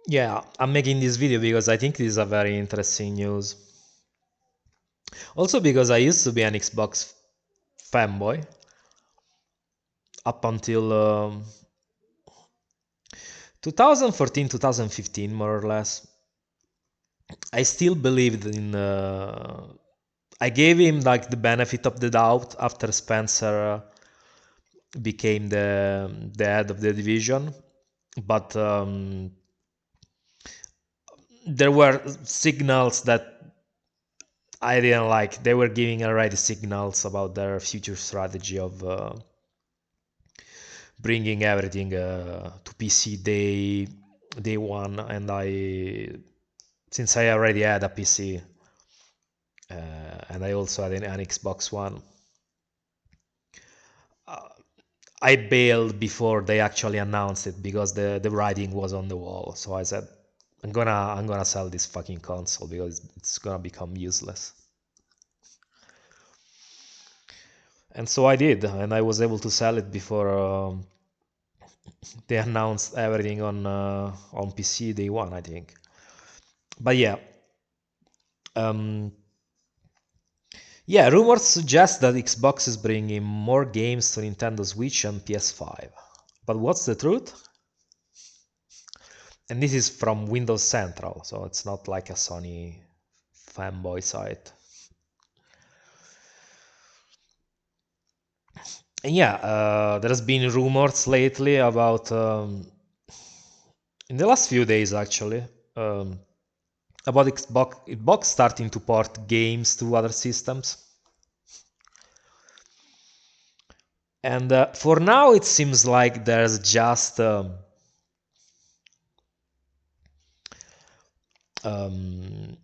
Yeah, I'm making this video because I think this is a very interesting news. Also because I used to be an Xbox fanboy up until 2014, 2015, more or less. I still believed in. I gave him like the benefit of the doubt after Spencer became the head of the division, but there were signals that I didn't like. They were giving already signals about their future strategy of bringing everything to PC day one, and since I already had a PC and I also had an Xbox One, uh, I bailed before they actually announced it because the writing was on the wall. So I said, I'm gonna sell this fucking console because it's gonna become useless. And so I did, and I was able to sell it before they announced everything on PC day one, I think. But yeah, um, yeah, rumors suggest that Xbox is bringing more games to Nintendo Switch and PS5. But what's the truth? And this is from Windows Central, so it's not like a Sony fanboy site. And yeah, there's been rumors lately about, in the last few days actually, um, about Xbox starting to port games to other systems. And for now, it seems like there's just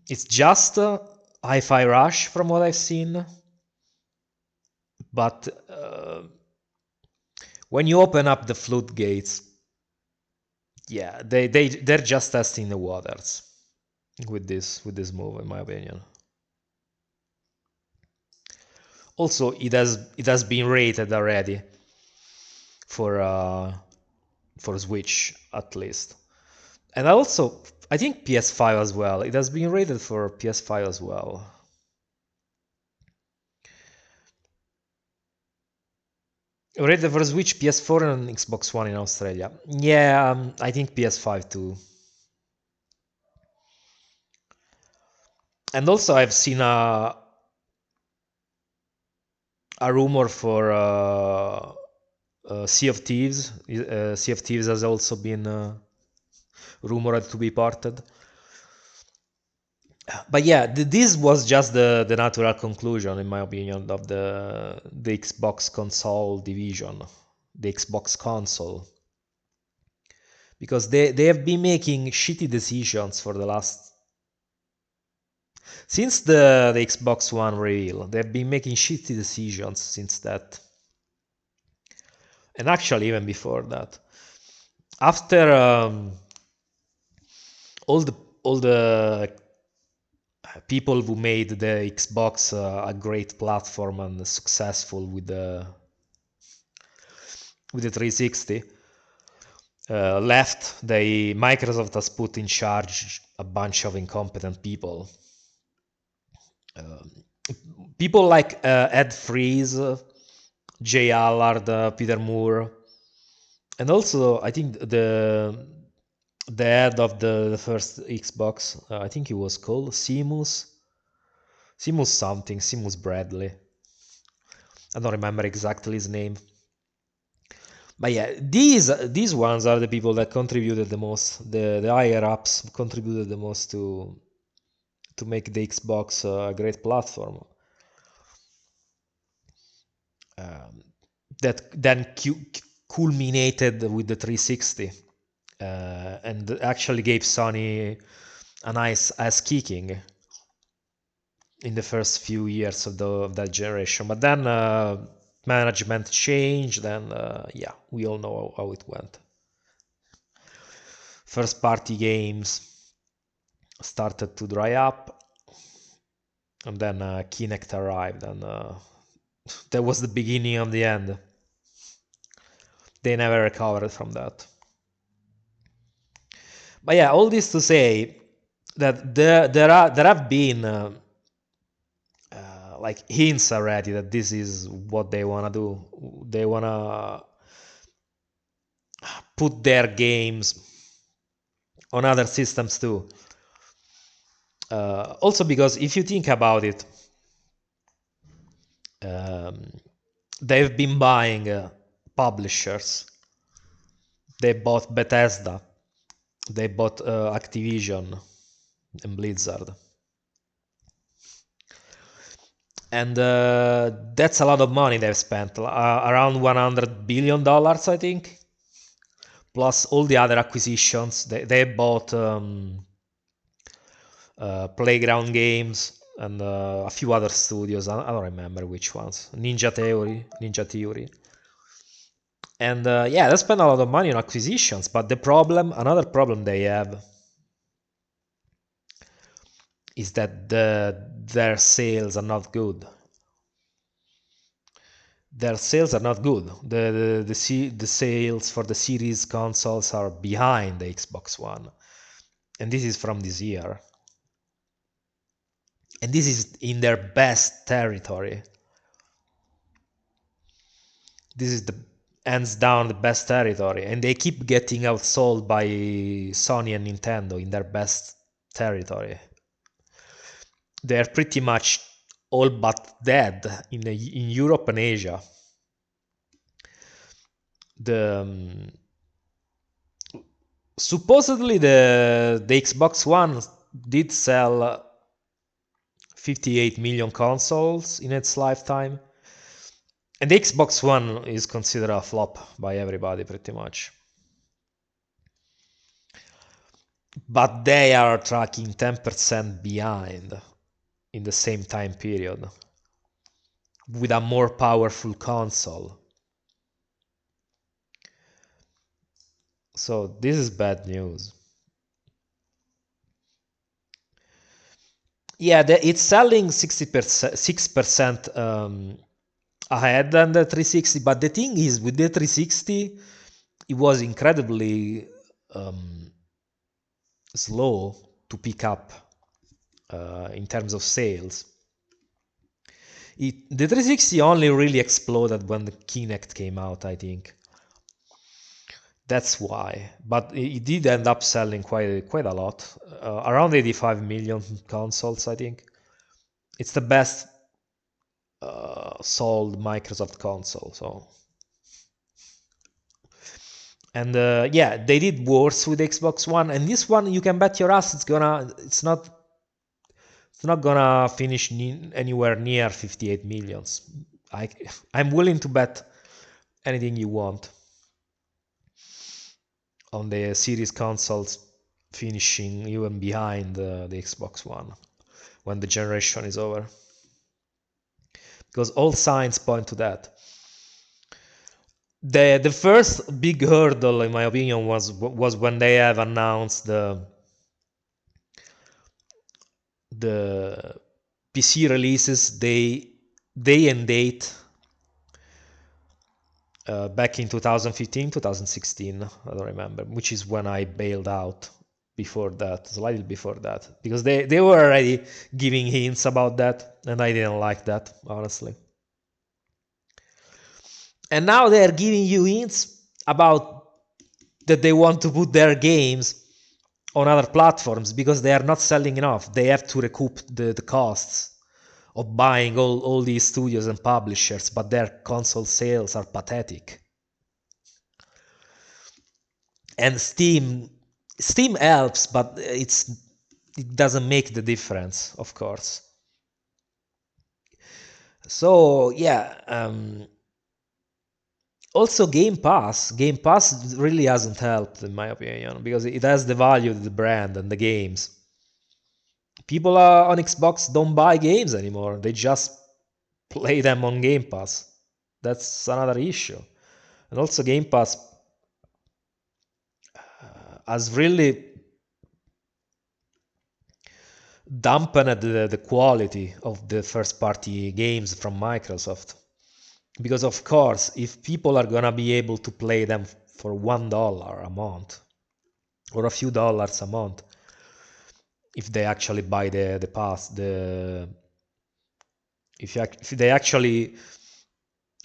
it's just Hi-Fi Rush from what I've seen, but when you open up the floodgates, yeah, they're just testing the waters with this move, in my opinion. Also, it has been rated already for uh, for Switch at least, and I think PS5 as well. It has been rated for PS5 as well. Rated for Switch, PS4, and Xbox One in Australia. Yeah, I think PS5 too. And also, I've seen a rumor for Sea of Thieves. Sea of Thieves has also been rumored to be ported. But yeah, this was just the natural conclusion, in my opinion, of the Xbox console division, the Xbox console, because they have been making shitty decisions for the last since the Xbox One reveal. They've been making shitty decisions since that, and actually even before that. After all the people who made the Xbox a great platform and successful with the 360 left, Microsoft has put in charge a bunch of incompetent people. Um, People like Ed Freeze, Jay Allard, Peter Moore, and also I think the head of the first Xbox, I think he was called Seamus Bradley. I don't remember exactly his name. But yeah, these ones are the people that contributed the most. The higher ups contributed the most to make the Xbox a great platform. Um, that then culminated with the 360 and actually gave Sony a nice ass kicking in the first few years of that generation. But then management changed, and yeah, we all know how it went. First party games started to dry up, and then Kinect arrived, and that was the beginning of the end. They never recovered from that. But yeah, all this to say that there have been like hints already that this is what they want to do. They want to put their games on other systems too. Also because if you think about it, they've been buying publishers. They bought Bethesda, they bought Activision and Blizzard, and that's a lot of money they've spent, around $100 billion, I think, plus all the other acquisitions. They bought Playground Games and a few other studios. I don't remember which ones. Ninja Theory. And yeah, they spend a lot of money on acquisitions, but another problem they have is that their sales are not good. Their sales are not good. The sales for the series consoles are behind the Xbox One. And this is from this year. And this is in their best territory. This is the hands down the best territory, and they keep getting outsold by Sony and Nintendo in their best territory. They're pretty much all but dead in Europe and Asia. Supposedly the Xbox One did sell 58 million consoles in its lifetime. And the Xbox One is considered a flop by everybody, pretty much. But they are tracking 10% behind in the same time period with a more powerful console. So this is bad news. Yeah, it's selling 6% ahead than the 360, but the thing is, with the 360, it was incredibly slow to pick up in terms of sales. The 360 only really exploded when the Kinect came out, I think. That's why. But it did end up selling quite a lot, around 85 million consoles, I think. It's the best sold Microsoft console. So, and yeah, they did worse with Xbox One, and this one you can bet your ass it's not gonna finish anywhere near 58 millions. I'm willing to bet anything you want on the series consoles finishing even behind the Xbox One when the generation is over, because all signs point to that. The first big hurdle, in my opinion, was when they have announced the PC releases day and date back in 2015, 2016, I don't remember, which is when I bailed out. Before that, slightly before that, because they were already giving hints about that, and I didn't like that, honestly. And now they're giving you hints about that they want to put their games on other platforms because they are not selling enough. They have to recoup the costs of buying all these studios and publishers, but their console sales are pathetic. And Steam helps, but it doesn't make the difference, of course. So yeah, also Game Pass really hasn't helped, in my opinion, because it has devalued the brand and the games. People on Xbox don't buy games anymore, they just play them on Game Pass. That's another issue. And also Game Pass has really dampened the quality of the first party games from Microsoft. Because of course, if people are gonna be able to play them for $1 a month, or a few dollars a month if they actually buy the pass. If they actually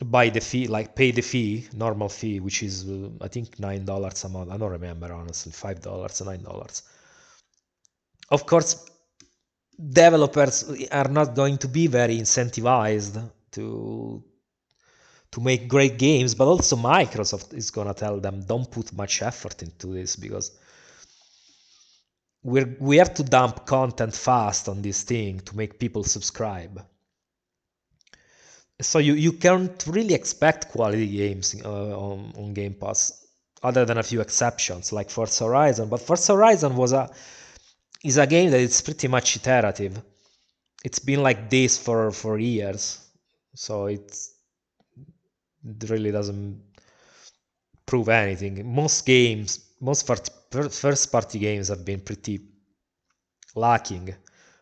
buy the fee, like pay the fee, normal fee, which is I think $9 a month. I don't remember honestly, $5, $9. Of course, developers are not going to be very incentivized to make great games, but also Microsoft is gonna tell them don't put much effort into this because we have to dump content fast on this thing to make people subscribe. So you can't really expect quality games on Game Pass, other than a few exceptions like Forza Horizon. But Forza Horizon is a game that is pretty much iterative. It's been like this for years, so it really doesn't prove anything. Most first party games have been pretty lacking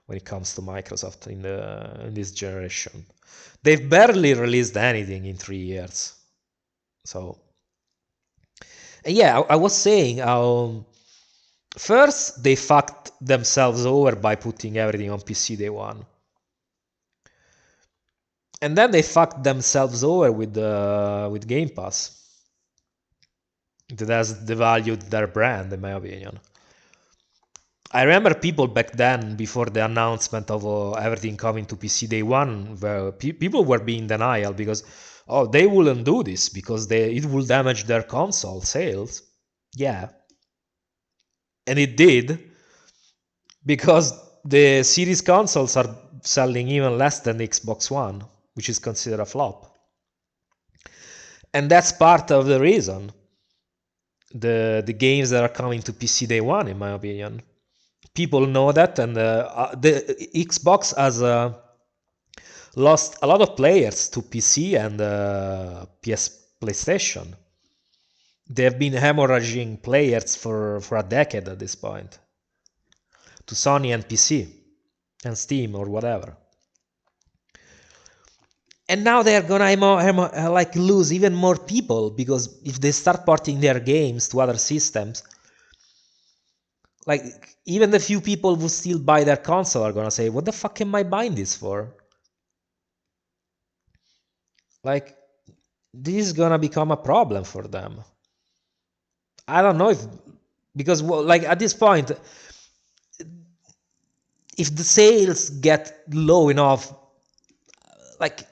when it comes to Microsoft in this generation. They've barely released anything in 3 years. So, yeah, I was saying, first they fucked themselves over by putting everything on PC day one, and then they fucked themselves over with Game Pass. That has devalued their brand, in my opinion. I remember people back then, before the announcement of everything coming to PC day one, where people were being denial because, oh, they wouldn't do this because it will damage their console sales. Yeah, and it did, because the series consoles are selling even less than the Xbox One, which is considered a flop. And that's part of the reason. The games that are coming to PC day one, in my opinion, people know that, and the Xbox has lost a lot of players to PC and PlayStation. They have been hemorrhaging players for a decade at this point to Sony and PC and Steam or whatever. And now they're gonna like lose even more people, because if they start porting their games to other systems, like even the few people who still buy their console are gonna say, what the fuck am I buying this for? Like, this is gonna become a problem for them. I don't know if, because like at this point, if the sales get low enough, like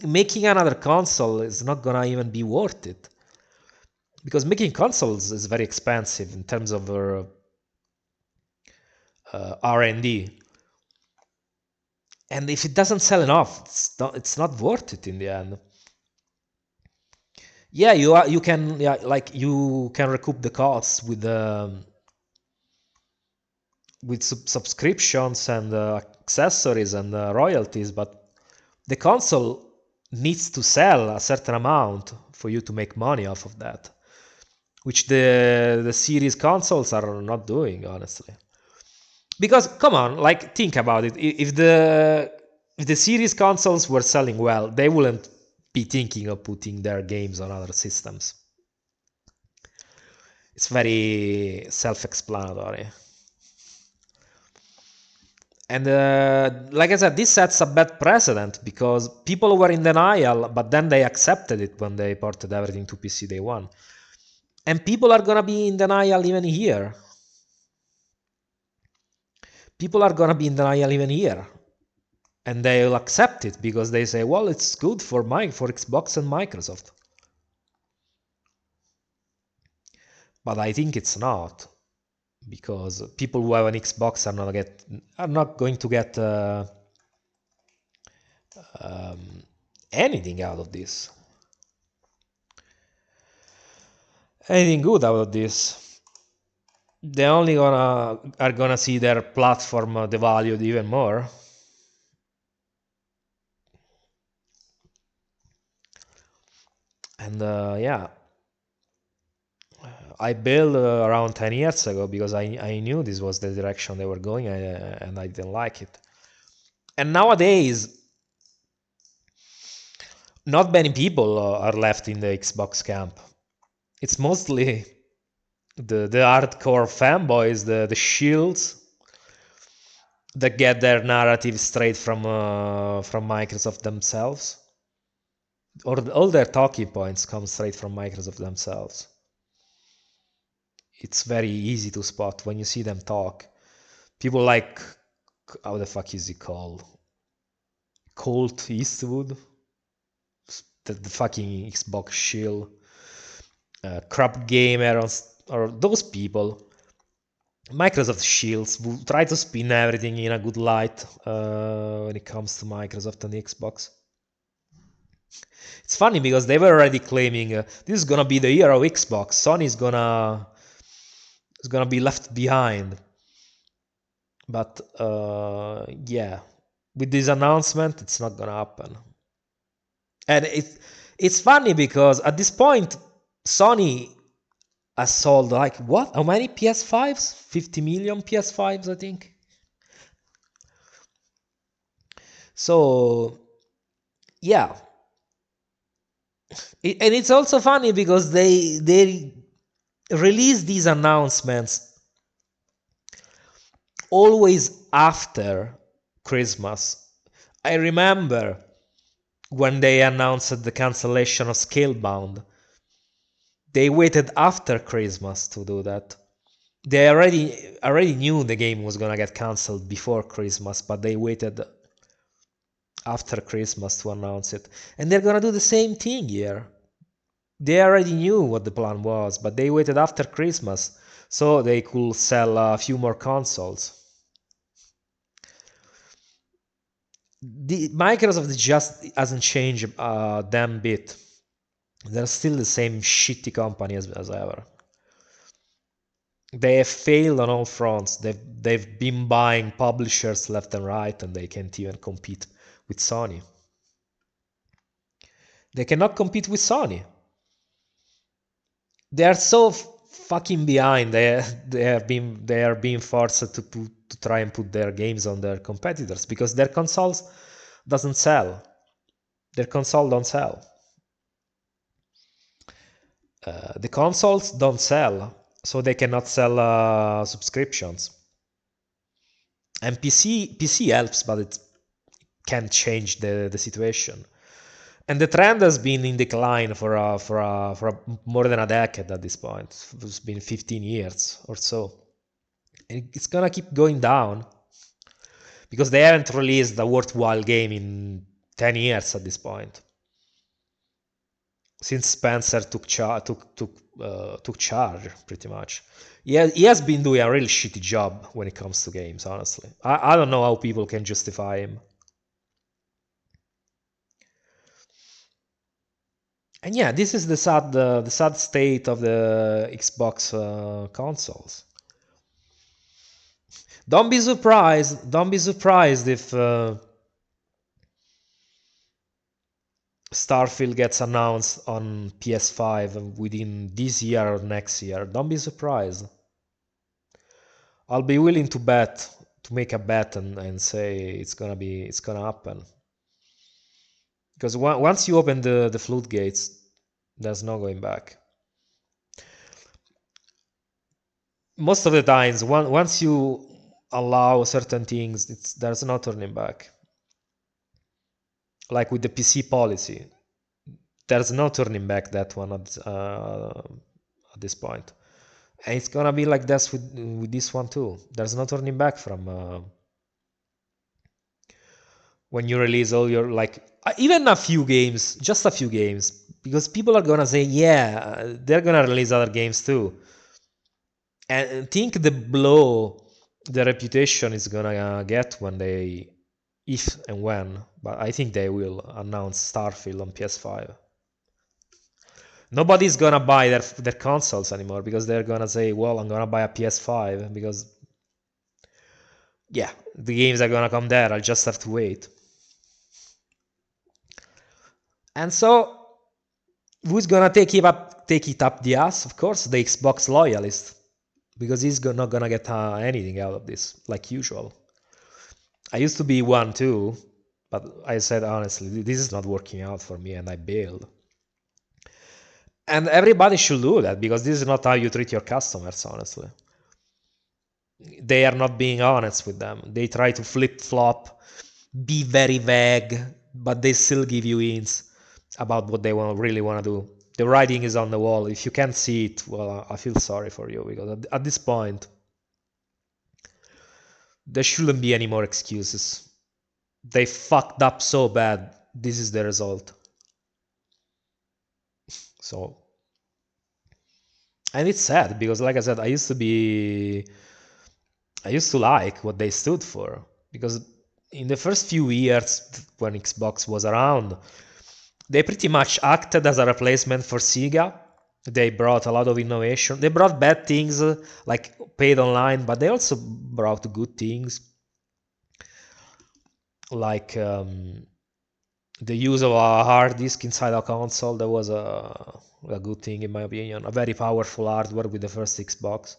making another console is not gonna even be worth it, because making consoles is very expensive in terms of R&D, and if it doesn't sell enough, it's not worth it in the end. Yeah, you can, yeah, like you can recoup the costs with subscriptions and accessories and royalties, but the console needs to sell a certain amount for you to make money off of that, which the series consoles are not doing, honestly. Because come on, like think about it. If the series consoles were selling well, they wouldn't be thinking of putting their games on other systems. It's very self-explanatory. And like I said, this sets a bad precedent, because people were in denial, but then they accepted it when they ported everything to PC day one. And people are gonna be in denial even here. People are gonna be in denial even here. And they'll accept it because they say, well, it's good for Xbox and Microsoft. But I think it's not, because people who have an Xbox are not going to get anything out of this. Anything good out of this. They only are gonna see their platform devalued even more. And yeah, I built around 10 years ago because I knew this was the direction they were going, and I didn't like it. And nowadays, not many people are left in the Xbox camp. It's mostly the hardcore fanboys, the shields that get their narrative straight from Microsoft themselves, or all their talking points come straight from Microsoft themselves. It's very easy to spot when you see them talk. People like, how the fuck is he called? Colt Eastwood, the fucking Xbox shield, Crap Gamer, or those people. Microsoft shields try to spin everything in a good light when it comes to Microsoft and Xbox. It's funny because they were already claiming this is gonna be the year of Xbox. Sony is gonna be left behind. But yeah, with this announcement, it's not gonna happen. And it's funny because at this point, Sony has sold like what? How many PS5s? 50 million PS5s, I think. So yeah, and it's also funny because they release these announcements always after Christmas. I remember when they announced the cancellation of Scalebound. They waited after Christmas to do that. They already knew the game was gonna get cancelled before Christmas, but they waited after Christmas to announce it. And they're gonna do the same thing here. They already knew what the plan was, but they waited after Christmas so they could sell a few more consoles. Microsoft just hasn't changed a damn bit. They're still the same shitty company as ever. They have failed on all fronts. They've been buying publishers left and right, and they can't even compete with Sony. They cannot compete with Sony. They are so fucking behind. They are being forced to try and put their games on their competitors because their consoles doesn't sell. Their console don't sell. The consoles don't sell, so they cannot sell subscriptions. And PC helps, but it can't change the situation. And the trend has been in decline for more than a decade at this point. It's been 15 years or so. And it's gonna keep going down because they haven't released a worthwhile game in 10 years at this point. Since Spencer took charge, pretty much. He has been doing a really shitty job when it comes to games, honestly. I don't know how people can justify him. And yeah, this is the sad state of the Xbox consoles. Don't be surprised. Don't be surprised if Starfield gets announced on PS5 within this year or next year. Don't be surprised. I'll be willing to make a bet and say it's gonna happen. Because once you open the floodgates, there's no going back. Most of the times, once you allow certain things, there's no turning back. Like with the PC policy, there's no turning back that one at this point. And it's gonna be like this with this one too. There's no turning back from when you release all your even a few games, just a few games, because people are gonna say, yeah, they're gonna release other games too. And think the blow the reputation is gonna get when they, if and when, but I think they will announce Starfield on PS5. Nobody's gonna buy their consoles anymore because they're gonna say, well, I'm gonna buy a PS5 because yeah, the games are gonna come there. I'll just have to wait. And so who's gonna take it up the ass? Of course, the Xbox loyalist, because he's not gonna get anything out of this, like usual. I used to be one too, but I said honestly, this is not working out for me, and I bailed. And everybody should do that, because this is not how you treat your customers, honestly. They are not being honest with them. They try to flip-flop, be very vague, but they still give you hints about what they really want to do. The writing is on the wall. If you can't see it, well, I feel sorry for you, because at this point, there shouldn't be any more excuses. They fucked up so bad. This is the result. So, and it's sad, because, like I said, I used to like what they stood for, because in the first few years when Xbox was around, they pretty much acted as a replacement for Sega. They brought a lot of innovation. They brought bad things, like paid online, but they also brought good things, like the use of a hard disk inside a console. That was a good thing, in my opinion. A very powerful hardware with the first Xbox.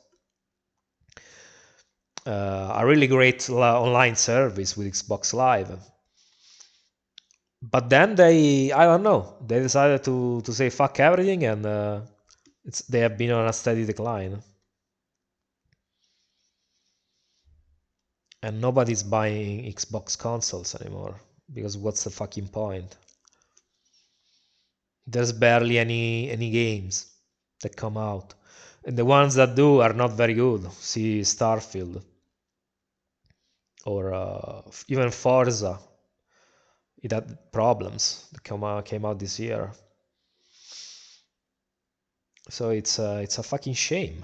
A really great online service with Xbox Live. But then I don't know, they decided to say fuck everything, and they have been on a steady decline. And nobody's buying Xbox consoles anymore, because what's the fucking point? There's barely any games that come out, and the ones that do are not very good. See Starfield, or even Forza. It had problems that came out this year. So it's a fucking shame.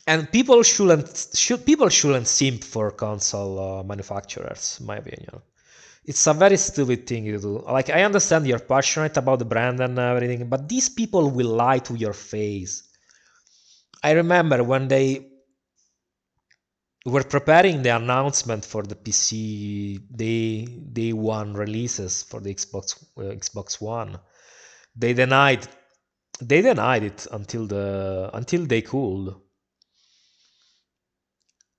And people shouldn't simp for console manufacturers, in my opinion. It's a very stupid thing to do. Like, I understand you're passionate about the brand and everything, but these people will lie to your face. I remember when they were preparing the announcement for the PC day one releases for the Xbox One. They denied it until they could.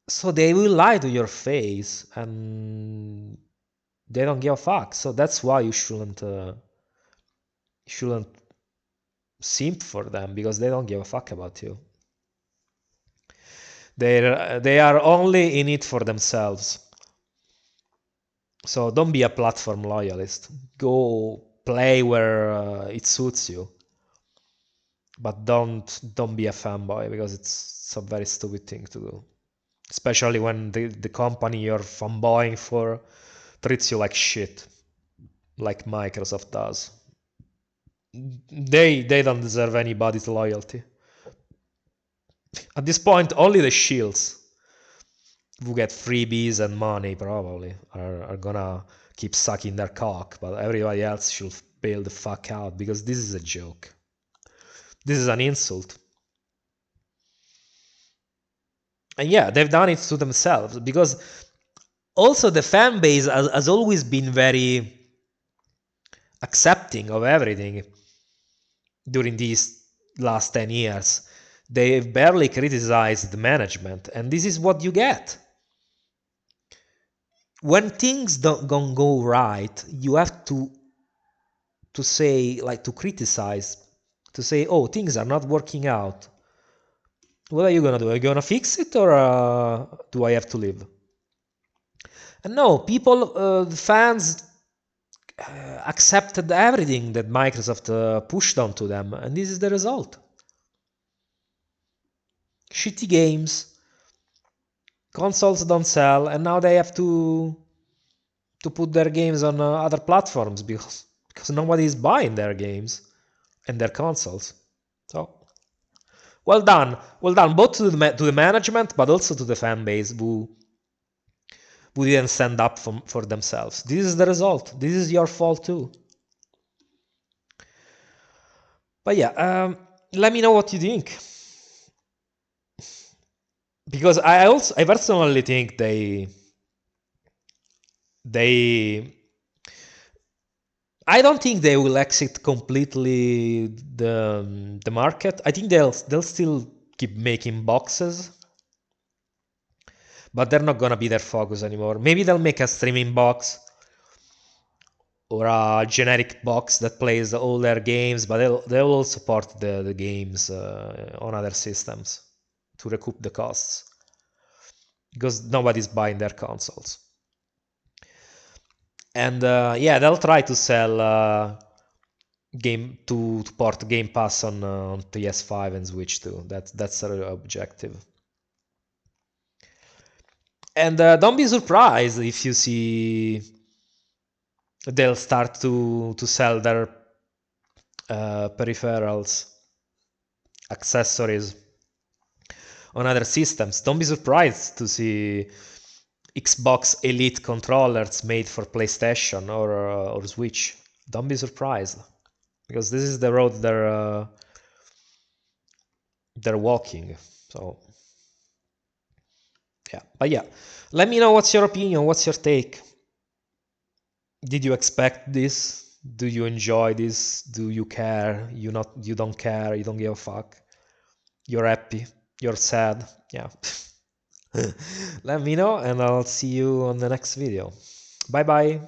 So they will lie to your face, and they don't give a fuck. So that's why you shouldn't simp for them, because they don't give a fuck about you. They are only in it for themselves. So don't be a platform loyalist. Go play where it suits you, but don't be a fanboy, because it's a very stupid thing to do. Especially when the company you're fanboying for treats you like shit, like Microsoft does. They don't deserve anybody's loyalty. At this point, only the shields who get freebies and money probably are gonna keep sucking their cock, but everybody else should bail the fuck out, because this is a joke. This is an insult. And yeah, they've done it to themselves, because also the fan base has always been very accepting of everything during these last 10 years. They've barely criticized the management, and this is what you get. When things don't go right, you have to say, like, to criticize, to say, oh, things are not working out. What are you gonna do? Are you gonna fix it, or do I have to leave? And no, people, fans, accepted everything that Microsoft pushed onto them, and this is the result. Shitty games, consoles don't sell, and now they have to put their games on other platforms, because nobody is buying their games and their consoles. So, well done, both to the management, but also to the fan base who didn't stand up for themselves. This is the result. This is your fault too. But yeah, let me know what you think, because I personally think I don't think they will exit completely the market. I think they'll still keep making boxes, but they're not gonna be their focus anymore. Maybe they'll make a streaming box, or a generic box that plays all their games, but they'll also port the games on other systems to recoup the costs, because nobody's buying their consoles. And yeah, they'll try to sell game to port Game Pass on PS5 and Switch too. That's their objective. And don't be surprised if you see they'll start to sell their peripherals, accessories on other systems. Don't be surprised to see Xbox Elite controllers made for PlayStation or Switch. Don't be surprised, because this is the road they're walking. So yeah, but yeah, let me know what's your opinion, what's your take. Did you expect this? Do you enjoy this? Do you care? You don't care, you don't give a fuck. You're happy, you're sad. Yeah. Let me know, and I'll see you on the next video. Bye bye.